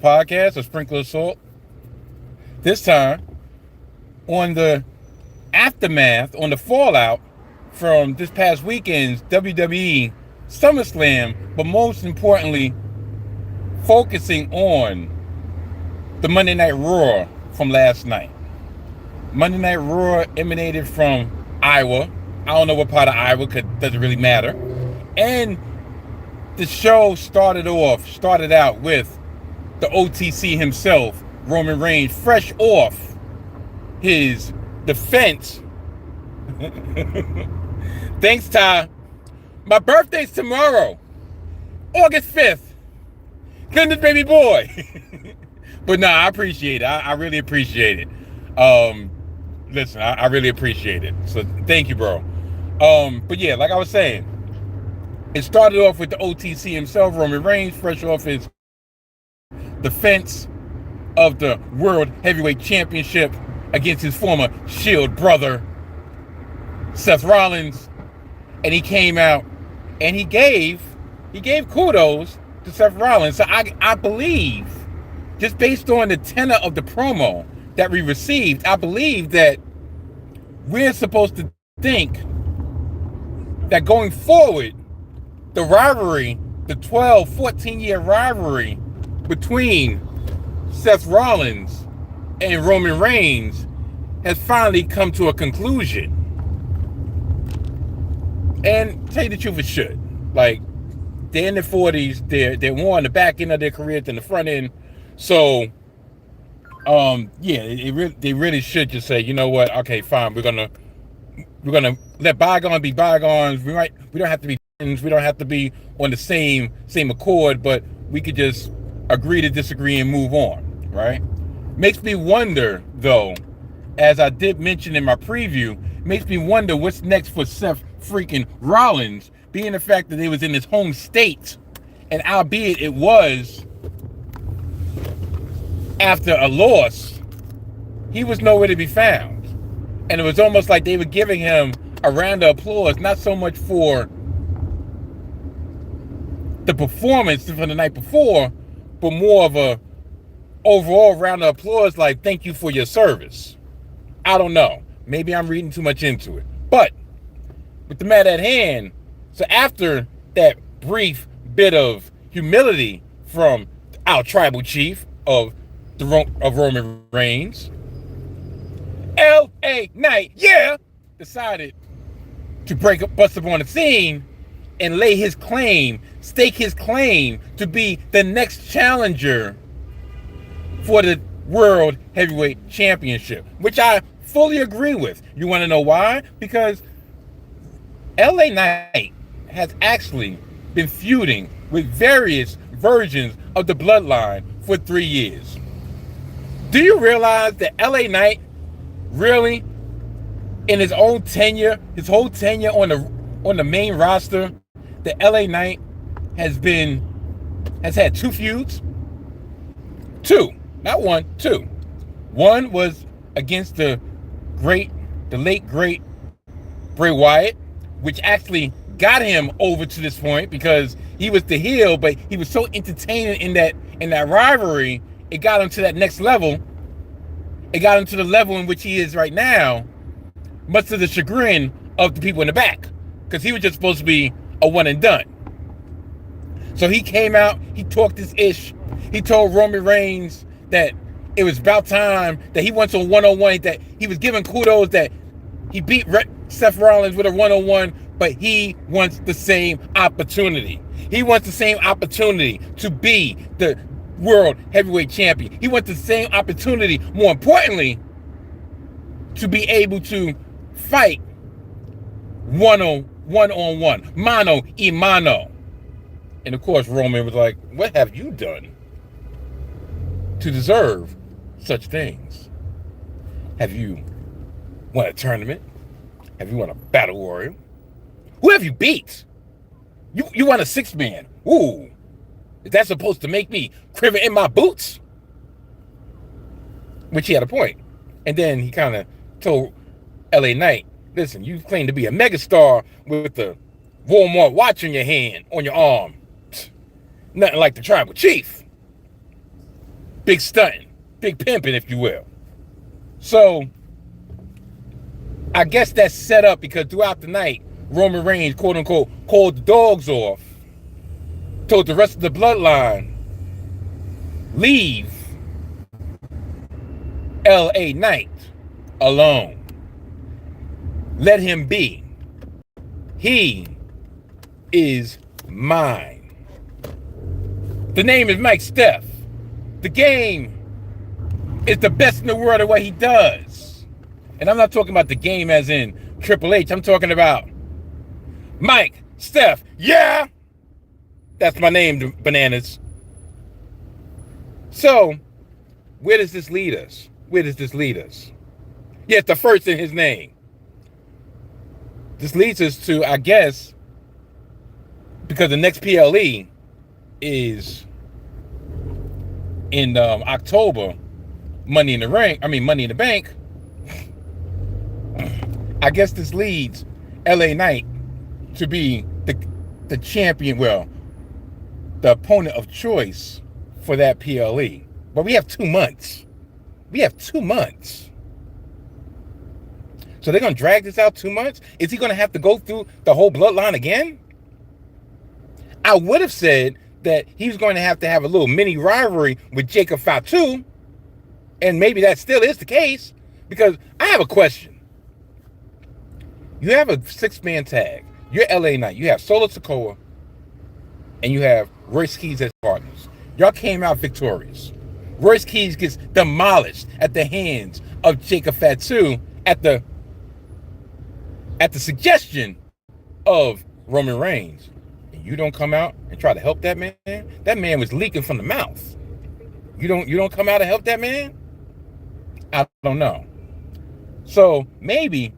podcast, A Sprinkle of Salt. This time on the aftermath, on the fallout from this past weekend's WWE SummerSlam, but most importantly, focusing on the Monday Night Raw from last night. Monday Night Raw emanated from Iowa. I don't know what part of Iowa, because it doesn't really matter. And the show started out with the OTC himself, Roman Reigns, fresh off his defense. Thanks, Ty. My birthday's tomorrow, August 5th. Goodness, baby boy. But nah, I appreciate it. I really appreciate it. Listen, I really appreciate it. So thank you, bro. But yeah, like I was saying, it started off with the OTC himself, Roman Reigns, fresh off his defense of the World Heavyweight Championship against his former Shield brother, Seth Rollins. And he came out and he gave kudos to Seth Rollins. So I believe, just based on the tenor of the promo that we received, I believe that we're supposed to think that going forward, the rivalry, the 12, 14-year rivalry between Seth Rollins and Roman Reigns has finally come to a conclusion. And to tell you the truth, it should. Like, they're in their 40s, they're more on the back end of their career than the front end. So, they really should just say, you know what? Okay, fine. We're gonna let bygones be bygones. We don't have to be friends. We don't have to be on the same accord, but we could just agree to disagree and move on, right? Makes me wonder, though, as I did mention in my preview, makes me wonder what's next for Seth freaking Rollins, being the fact that he was in his home state, and albeit it was after a loss, he was nowhere to be found. And it was almost like they were giving him a round of applause, not so much for the performance from the night before, but more of a overall round of applause, like, thank you for your service. I don't know. Maybe I'm reading too much into it. But with the matter at hand, so after that brief bit of humility from our tribal chief of Roman Reigns, L.A. Knight, decided to bust up on the scene and stake his claim to be the next challenger for the World Heavyweight Championship, which I fully agree with. You want to know why? Because L.A. Knight has actually been feuding with various versions of the bloodline for 3 years. Do you realize that L.A. Knight really, in his whole tenure on the main roster, that L.A. Knight has had 2 feuds? 2, not 1, 2. One was against the late great Bray Wyatt, which actually got him over to this point because he was the heel, but he was so entertaining in that rivalry, it got him to that next level. It got him to the level in which he is right now, much to the chagrin of the people in the back, because he was just supposed to be a one and done. So he came out, he talked his ish. He told Roman Reigns that it was about time that he went to a one-on-one, that he was giving kudos that he beat Seth Rollins with a one-on-one, but he wants the same opportunity. He wants the same opportunity to be the World Heavyweight Champion. He wants the same opportunity, more importantly, to be able to fight one-on-one, mano a mano. And of course, Roman was like, what have you done to deserve such things? Have you won a tournament? Have you won a battle warrior? Who have you beat? You won a 6-man. Ooh. Is that supposed to make me quiver in my boots? Which he had a point. And then he kind of told L.A. Knight, listen, you claim to be a megastar with the Walmart watch in your hand, on your arm. Nothing like the tribal chief. big stunting, big pimping, if you will. So I guess that's set up because throughout the night, Roman Reigns, quote unquote, called the dogs off, told the rest of the bloodline, leave LA Knight alone. Let him be. He is mine. The name is Mike Steph. The game is the best in the world at what he does. And I'm not talking about the game as in Triple H. I'm talking about Mike Steph. Yeah! That's my name, bananas. So, where does this lead us? Where does this lead us? Yes, the first in his name. This leads us to, I guess, because the next PLE is in October, Money in the Bank. I guess this leads LA Knight to be the champion, well, the opponent of choice for that PLE. But we have 2 months. We have 2 months. So they're going to drag this out 2 months? Is he going to have to go through the whole bloodline again? I would have said that he was going to have a little mini rivalry with Jacob Fatu. And maybe that still is the case. Because I have a question. You have a 6-man tag. You're LA Knight. You have Solo Sikoa. And you have Royce Keys as partners. Y'all came out victorious. Royce Keys gets demolished at the hands of Jacob Fatu at the suggestion of Roman Reigns. And you don't come out and try to help that man? That man was leaking from the mouth. You don't come out and help that man? I don't know. So maybe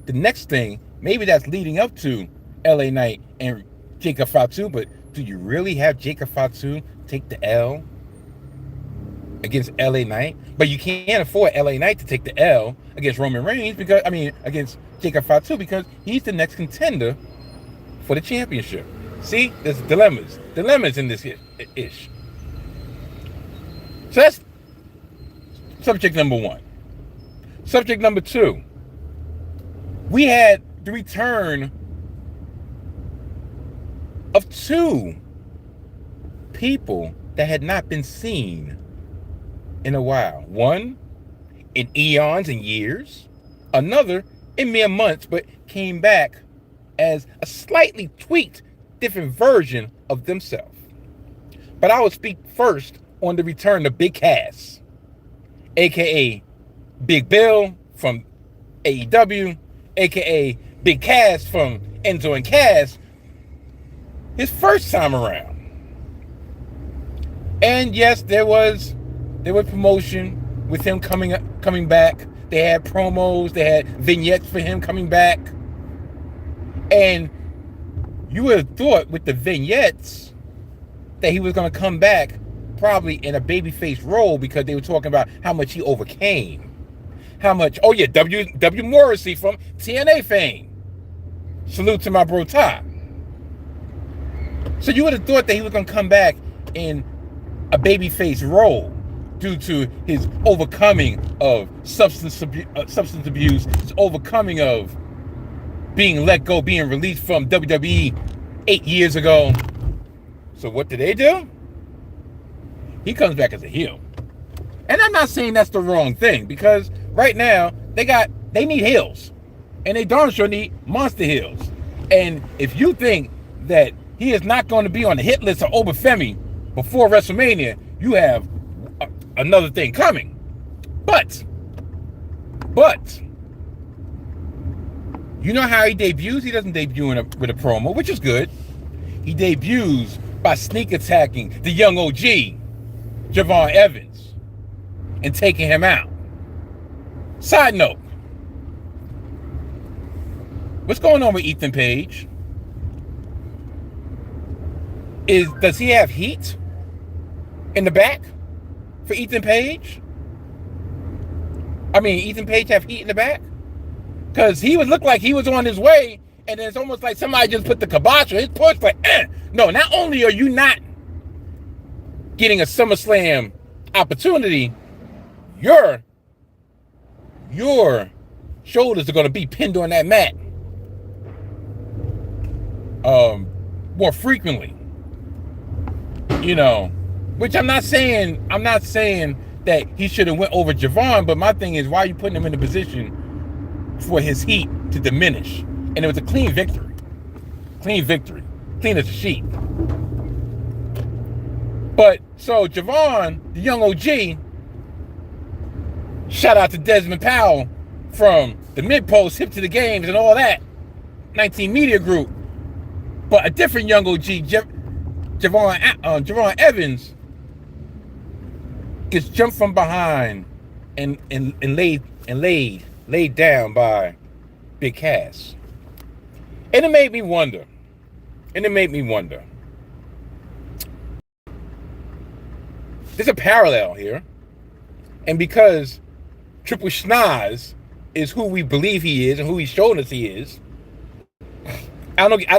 the next thing, maybe that's leading up to LA Knight and Jacob Fatu, but do you really have Jacob Fatu take the L against LA Knight? But you can't afford LA Knight to take the L against Roman Reigns against Jacob Fatu because he's the next contender for the championship. See, there's dilemmas in this ish. So that's subject number 1. Subject number 2. We had the return of 2 people that had not been seen in a while. One in eons and years. Another in mere months, but came back as a slightly tweaked, different version of themselves. But I will speak first on the return of Big Cass, aka Big Bill from AEW, aka Big Cass from Enzo and Cass, his first time around. And yes, there was promotion with him coming back. They had promos, they had vignettes for him coming back. And you would have thought with the vignettes that he was going to come back probably in a babyface role because they were talking about how much he overcame. W. Morrissey from TNA fame. Salute to my bro Ty. So you would have thought that he was going to come back in a babyface role due to his overcoming of substance abuse, his overcoming of being let go, being released from WWE 8 years ago. So what did they do? He comes back as a heel. And I'm not saying that's the wrong thing because right now they need heels. And they darn sure need monster heels. And if you think that he is not going to be on the hit list of Obafemi before WrestleMania, you have another thing coming. But, you know how he debuts? He doesn't debut with a promo, which is good. He debuts by sneak attacking the young OG, Javon Evans, and taking him out. Side note, what's going on with Ethan Page? Does he have heat in the back for Ethan Page? Ethan Page have heat in the back? Because he would look like he was on his way, and then it's almost like somebody just put the kibosh on his push, like, No, not only are you not getting a SummerSlam opportunity, your shoulders are going to be pinned on that mat more frequently. You know, which I'm not saying that he should have went over Javon, but my thing is, why are you putting him in a position for his heat to diminish? And it was a clean victory. Clean as a sheet. But so Javon, the young OG, shout out to Desmond Powell from the mid-post, hip to the games and all that, 19 Media Group. But a different young OG, Javon Evans, gets jumped from behind and laid down by Big Cass. And it made me wonder. There's a parallel here. And because Triple Schnoz is who we believe he is and who he's shown us he is,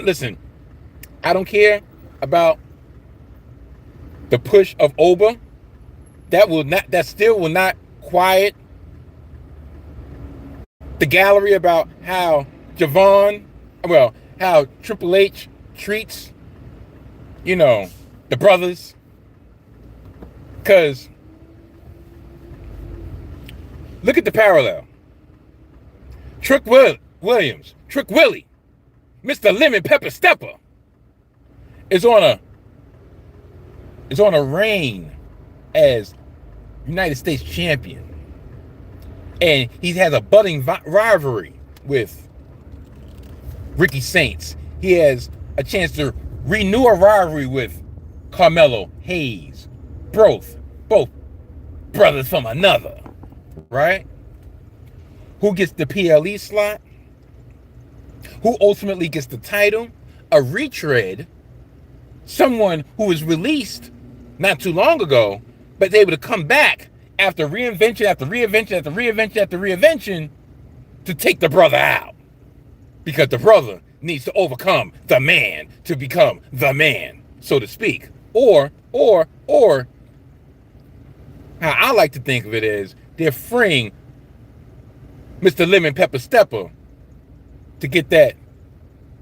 listen, I don't care about the push of Oba. That still will not quiet the gallery about how how Triple H treats, the brothers. Because look at the parallel. Trick Williams, Trick Willie, Mr. Lemon Pepper Stepper is on a reign as United States champion. And he has a budding rivalry with Ricky Saints. He has a chance to renew a rivalry with Carmelo Hayes. Both brothers from another, right? Who gets the PLE slot? Who ultimately gets the title? A retread, someone who was released not too long ago, but is able to come back after reinvention to take the brother out. Because the brother needs to overcome the man to become the man, so to speak. Or how I like to think of it is, they're freeing Mr. Lemon Pepper Stepper to get that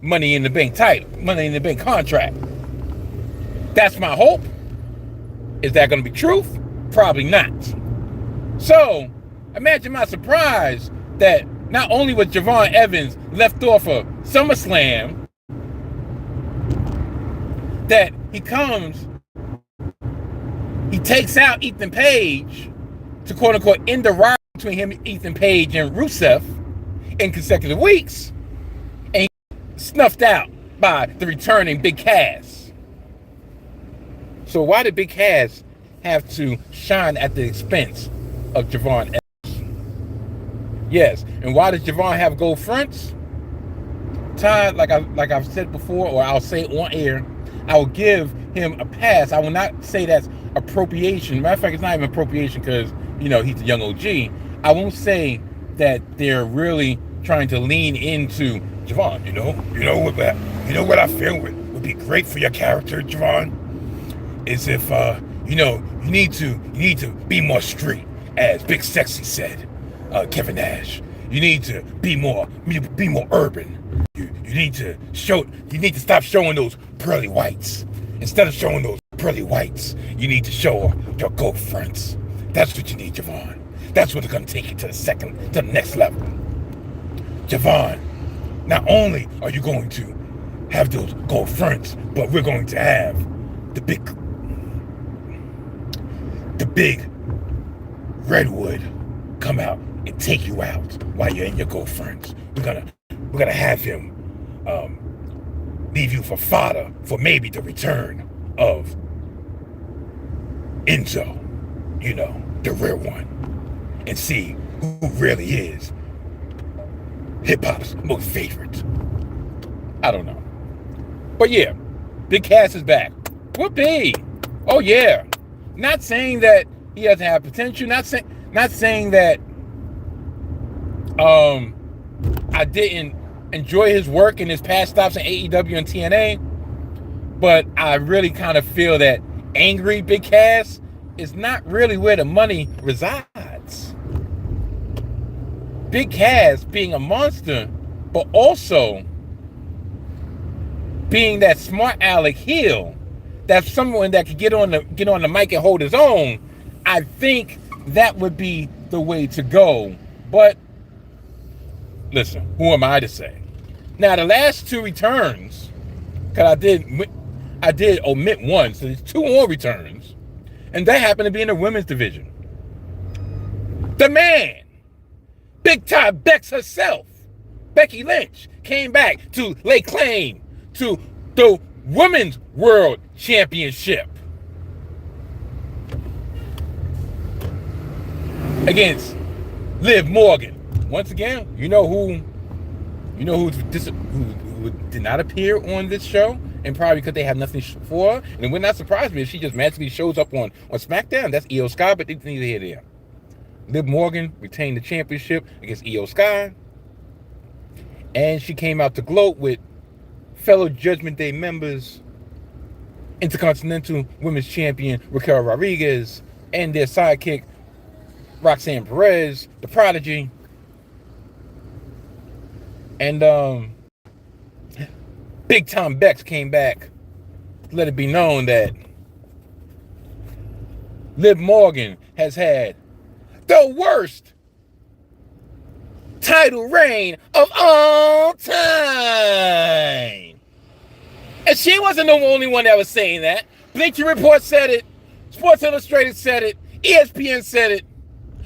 Money in the Bank title, Money in the Bank contract. That's my hope. Is that going to be truth? Probably not. So, imagine my surprise that not only was Javon Evans left off of SummerSlam, that he takes out Ethan Page to quote unquote end the rivalry between him, Ethan Page, and Rusev in consecutive weeks, and snuffed out by the returning Big Cass. So why did Big Cass have to shine at the expense of Javon Evans? Yes, and why does Javon have gold fronts? Todd, like I've said before, or I'll say on air, I will give him a pass. I will not say that's appropriation. Matter of fact, it's not even appropriation because, he's a young OG. I won't say that they're really trying to lean into Javon. You know what I feel would be great for your character, Javon, is if you need to be more street, as Big Sexy said, Kevin Nash. You need to be more urban. You need to stop showing those pearly whites. Instead of showing those pearly whites, you need to show your gold fronts. That's what you need, Javon. That's what's going to take you to the next level. Javon, not only are you going to have those gold fronts, but we're going to have the big redwood come out and take you out while you're in your gold fronts. We're gonna have him leave you for fodder for maybe the return of Enzo, the real one, and see who really is hip-hop's most favorite. I don't know. But yeah, Big Cass is back. Whoopee! Oh yeah. Not saying that he doesn't have potential, not saying that I didn't enjoy his work in his past stops in AEW and TNA, but I really kind of feel that angry Big Cass is not really where the money resides. Big Cass being a monster, but also being that smart aleck heel, that's someone that could get on the mic and hold his own. I think that would be the way to go. But listen, who am I to say? Now the last two returns, because I did omit one, so there's two more returns, and that happened to be in the women's division. The man, big time Bex herself, Becky Lynch, came back to lay claim to the Women's World Championship against Liv Morgan. Once again, you know who did not appear on this show, and probably because they have nothing for her. And it would not surprise me if she just magically shows up on SmackDown. That's Io Sky, but it's neither here nor there. Liv Morgan retained the championship against Io Sky, and she came out to gloat with fellow Judgment Day members, Intercontinental Women's Champion Raquel Rodriguez, and their sidekick Roxanne Perez, the Prodigy. And Big Tom Bex came back to let it be known that Liv Morgan has had the worst title reign of all time. And she wasn't the only one that was saying that. Bleacher Report said it. Sports Illustrated said it. ESPN said it.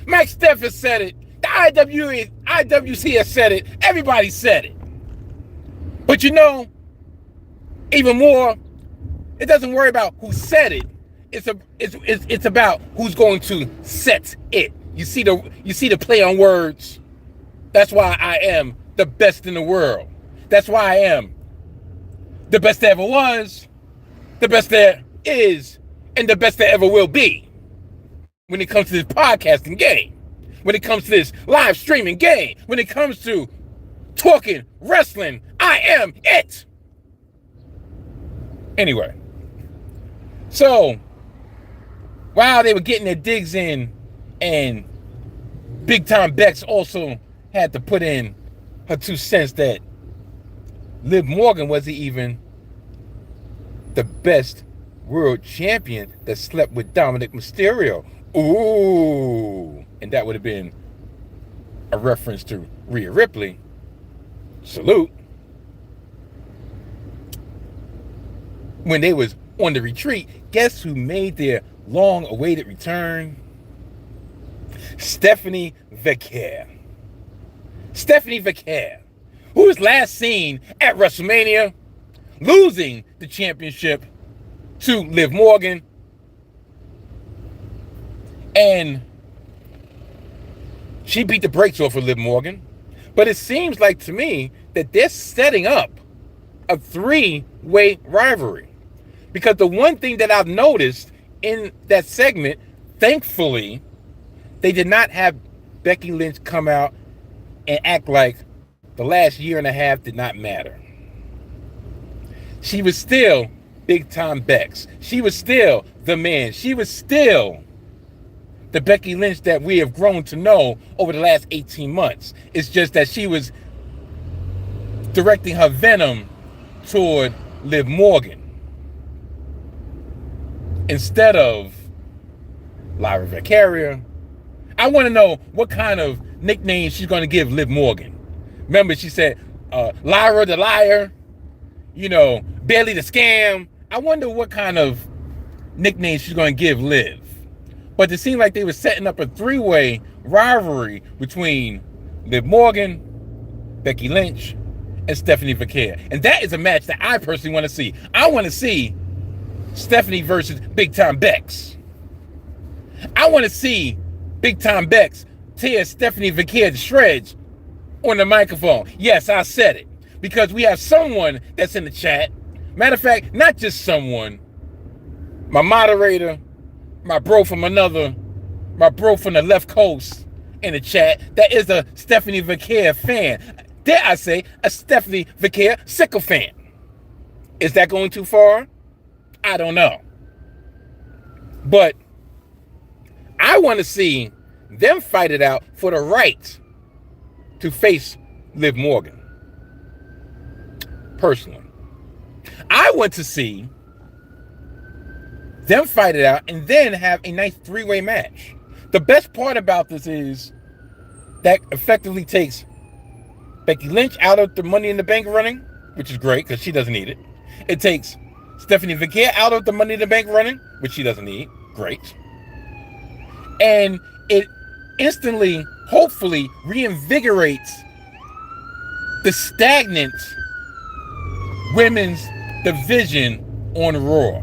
Mike Steph has said it. The IWC has said it. Everybody said it. But you know, even more, it doesn't worry about who said it. It's about who's going to set it. You see the play on words. That's why I am the best in the world. That's why I am the best there ever was, the best there is, and the best there ever will be. When it comes to this podcasting game, when it comes to this live streaming game, when it comes to talking wrestling, I am it. Anyway, so while they were getting their digs in, and Big Time Bex also had to put in her 2 cents that Liv Morgan wasn't even the best world champion that slept with Dominic Mysterio. Ooh. And that would have been a reference to Rhea Ripley. Salute. When they was on the retreat, guess who made their long-awaited return? Stephanie Vaquer. Stephanie Vaquer, who was last seen at WrestleMania, losing the championship to Liv Morgan. And she beat the brakes off of Liv Morgan. But it seems like to me that they're setting up a 3-way rivalry. Because the one thing that I've noticed in that segment, thankfully, they did not have Becky Lynch come out and act like the last year and a half did not matter. She was still Big Time Bex. She was still the man. She was still the Becky Lynch that we have grown to know over the last 18 months. It's just that she was directing her venom toward Liv Morgan instead of Lyra Valkyria. I want to know what kind of nickname she's going to give Liv Morgan. Remember, she said, Lyra the liar, Bailey the scam. I wonder what kind of nickname she's going to give Liv. But it seemed like they were setting up a 3-way rivalry between Liv Morgan, Becky Lynch, and Stephanie Vaquer. And that is a match that I personally want to see. I want to see Stephanie versus Big Time Bex. I want to see Big Time Bex tear Stephanie Vaquer to shreds on the microphone. Yes, I said it. Because we have someone that's in the chat. Matter of fact, not just someone. My moderator, my bro from the left coast in the chat, that is a Stephanie Vaquer fan. Dare I say, a Stephanie Vaquer sycophant. Is that going too far? I don't know. But I want to see them fight it out for the right to face Liv Morgan. Personally, I want to see them fight it out and then have a nice three-way match. The best part about this is that effectively takes Becky Lynch out of the Money in the Bank running, which is great because she doesn't need it. It takes Stephanie Vaquer out of the Money in the Bank running, which she doesn't need. Great. And it instantly, hopefully, reinvigorates the stagnant women's division on Raw.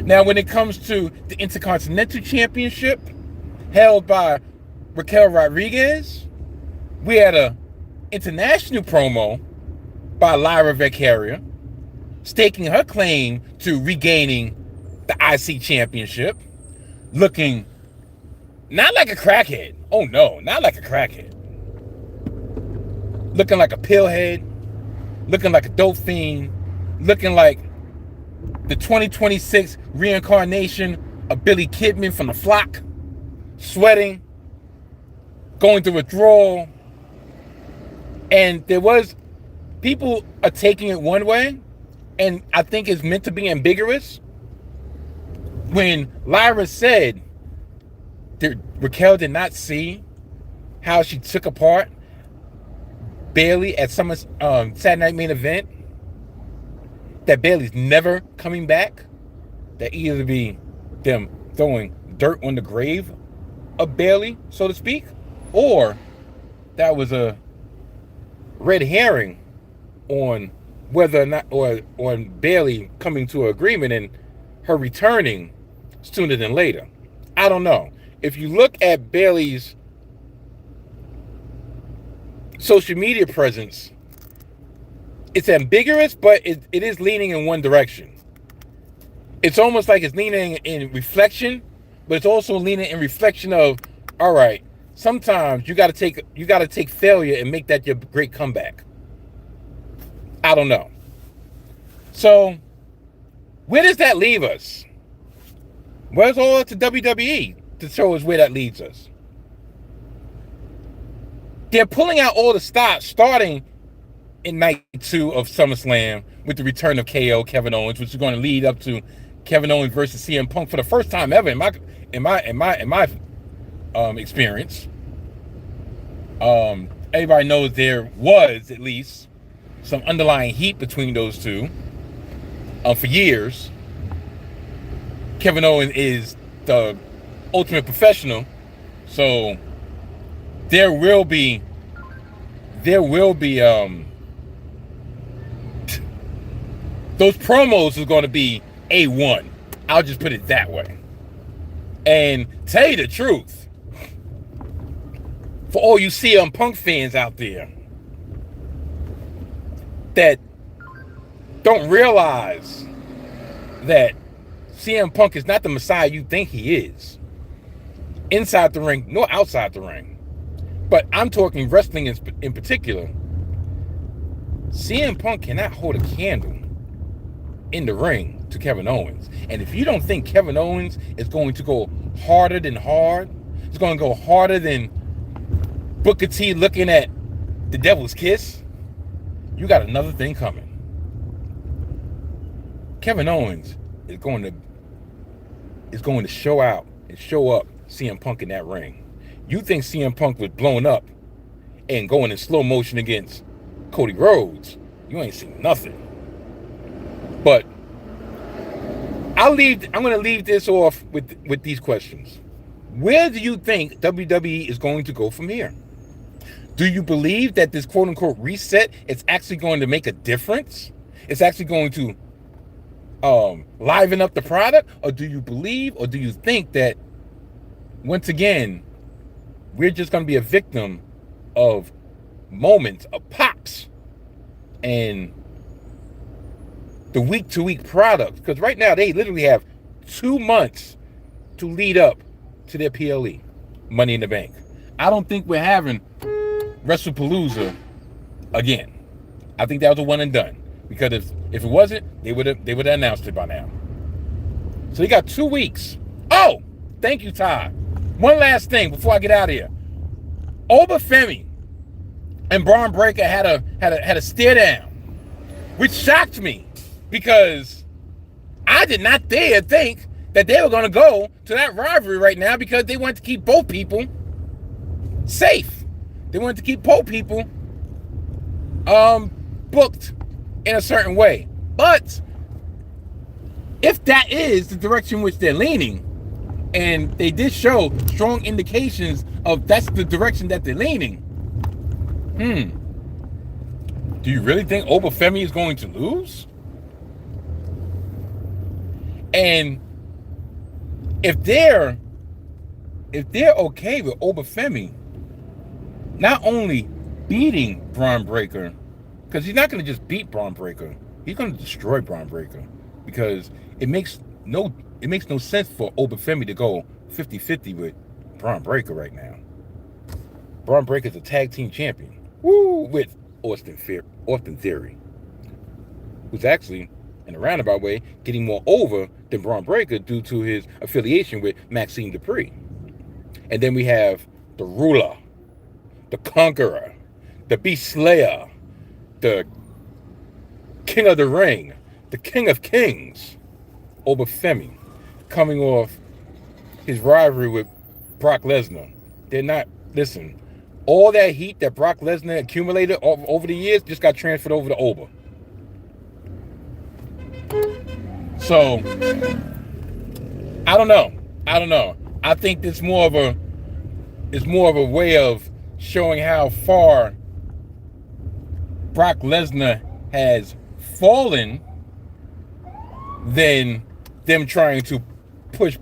Now, when it comes to the Intercontinental Championship held by Raquel Rodriguez, we had a international promo by Lyra Vaquer staking her claim to regaining the IC Championship, looking not like a crackhead. Oh no, not like a crackhead. Looking like a pillhead, looking like a dope fiend, looking like the 2026 reincarnation of Billy Kidman from The Flock, sweating, going through withdrawal. And there was, people are taking it one way, and I think it's meant to be ambiguous. When Lyra said that Raquel did not see how she took apart Bayley at Saturday Night Main Event, that Bayley's never coming back, that either be them throwing dirt on the grave of Bayley, so to speak, or that was a red herring on whether or not, or on Bayley coming to an agreement and her returning sooner than later. I don't know. If you look at Bayley's social media presence, it's ambiguous, but it is leaning in one direction. It's almost like it's leaning in reflection, but it's also leaning in reflection of, all right, sometimes you got to take failure and make that your great comeback. I don't know. So, where does that leave us? Where's all up to WWE to show us where that leads us? They're pulling out all the stops starting in night 2 of SummerSlam with the return of KO, Kevin Owens, which is going to lead up to Kevin Owens versus CM Punk for the first time ever in my experience. Everybody knows there was at least some underlying heat between those two for years. Kevin Owens is the ultimate professional, so there will be those promos is going to be A1. I'll just put it that way. And tell you the truth, for all you CM Punk fans out there that don't realize that CM Punk is not the Messiah you think he is, inside the ring nor outside the ring, but I'm talking wrestling in particular, CM Punk cannot hold a candle in the ring to Kevin Owens. And if you don't think Kevin Owens is going to go harder than hard, it's going to go harder than Booker T looking at the Devil's Kiss, you got another thing coming. Kevin Owens is going to show out and show up CM Punk in that ring. You think CM Punk was blown up and going in slow motion against Cody Rhodes? You ain't seen nothing. But I'm going to leave this off with these questions. Where do you think WWE is going to go from here? Do you believe that this quote-unquote reset is actually going to make a difference? It's actually going to liven up the product? Or do you believe, or do you think that, once again, we're just going to be a victim of moments, of pops, and the week-to-week product? Because right now, they literally have 2 months to lead up to their PLE, Money in the Bank. I don't think we're having WrestlePalooza again. I think that was a one and done. Because if it wasn't, they would have announced it by now. So you got 2 weeks. Oh, Thank you, Todd. One last thing before I get out of here. Obafemi and Braun Breaker had a stare down, which shocked me because I did not dare think that they were going to go to that rivalry right now because they wanted to keep both people safe. They wanted to keep both people booked in a certain way. But if that is the direction which they're leaning, and they did show strong indications of that's the direction that they're leaning, do you really think Obafemi is going to lose? And if they're okay with Obafemi not only beating Braun Breaker, because he's not going to just beat Braun Breaker, he's going to destroy Braun Breaker, because it makes no sense for Obafemi to go 50-50 with Braun Breaker right now. Braun Breaker is a tag team champion, with Austin Theory, who's actually, in a roundabout way, getting more over than Braun Breaker due to his affiliation with Maxime Dupree. And then we have the Ruler, the Conqueror, the Beast Slayer, the King of the Ring, the King of Kings, Obafemi, coming off his rivalry with Brock Lesnar. They're not, listen, all that heat that Brock Lesnar accumulated over the years just got transferred over to Oba. So, I don't know. I think it's more of a way of showing how far Brock Lesnar has fallen than them trying to push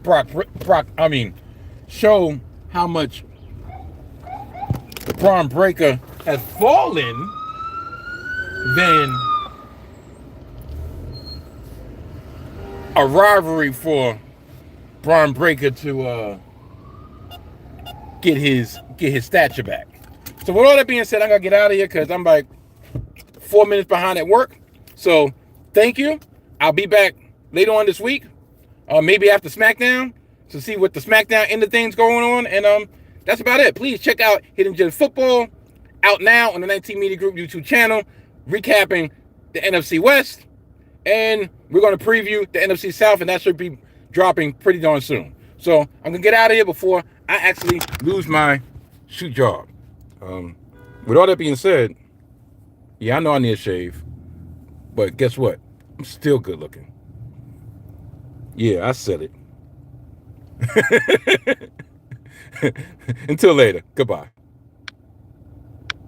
show how much Braun Breaker has fallen than a rivalry for Braun Breaker to get his stature back. So with all that being said, I'm gonna get out of here because I'm like 4 minutes behind at work. So thank you. I'll be back later on this week, maybe after SmackDown, to see what the SmackDown end of things going on. And that's about it. Please check out Hidden Gems Football, out now on the 19 Media Group YouTube channel, recapping the NFC West. And we're going to preview the NFC South, and that should be dropping pretty darn soon. So I'm going to get out of here before I actually lose my shoot job. With all that being said, yeah, I know I need a shave, but guess what? I'm still good looking. Yeah, I said it. Until later. Goodbye.